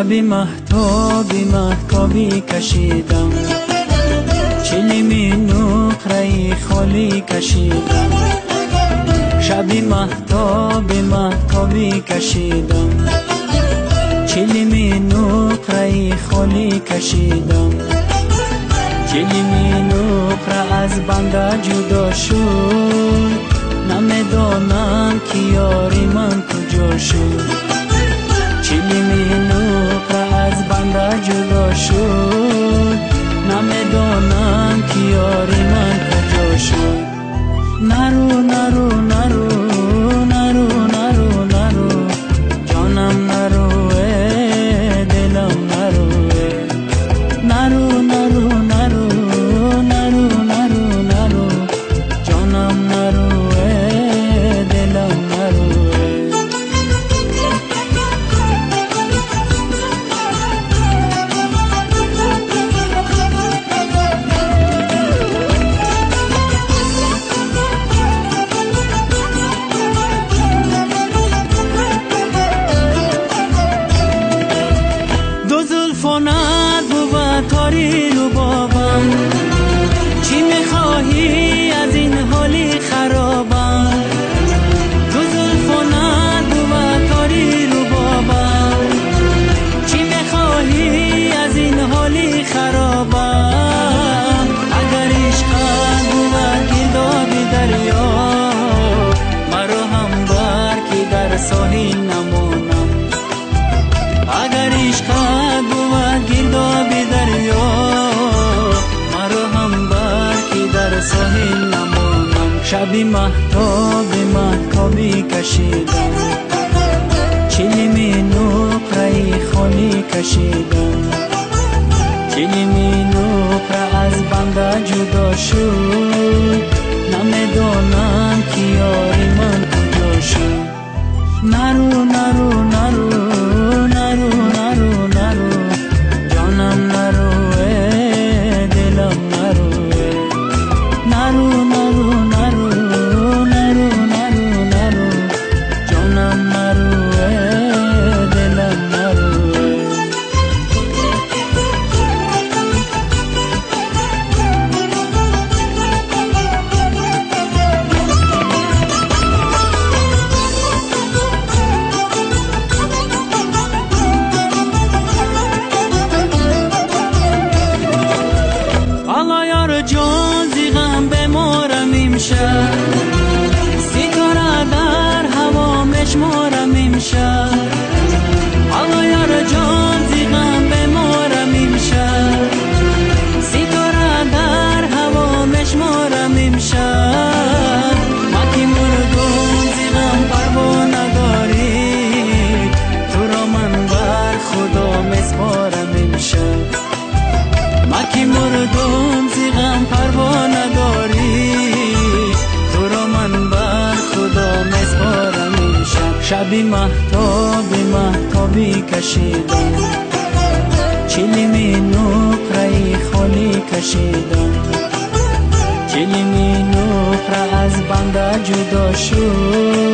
شبی مهتابی کشیدم، چلیمی نقره خالی کشیدم. شبی مهتابی کشیدم، چلیمی نقره خالی کشیدم. چلیمی نقره از بنده جدا شد، نمیدانم که یاری من کجا شد. چلیمی نقره از بنده جدا شد، نمیدانم که یاری من کجا شد. نرو نرو نرو نرو نرو نرو جانم نرو دلم نرو نرو نرو نرو نرو نرو نرو جانم نرو دلم نرو. تاری رو بابم، چی میخواهی از این حالی خرابم؟ دو زلفانت و تاری رو بابم، چی میخواهی از این حالی خرابم؟ اگر عشقت بود گردابی دریا، مرا هم بر که در ساحل نمانم. اگر عشقت بود گردابی دریا، مرا هم بر که در ساحل نمانم. شبی مهتابی کشیدم، چلیمی نقره خالی کشیدم. چلیمی نقره از بنده جدا شد، نمیدانم که یاری من کجا شد. نرو نرو نرو نرو نرو نرو جانم نرو دلم نرو نرو نرو نرو نرو نرو نرو جانم نرو دلم نرو. جان زیغم بمارم امشب، ستاره در هوا مشمارم امشب. آقا یار جان زیغم بمارم امشب، ستاره در هوا مشمارم امشب. ما که مردم زیغم پروا نداری، تو را من بر خدا مسپارم امشب. ما که مردم زیغم پروا نداری، تو را من بر خدا مسپارم امشب. شبی مهتابی کشیدم، چلیمی نقره خالی کشیدم. چلیمی نقره از بنده جدا شد،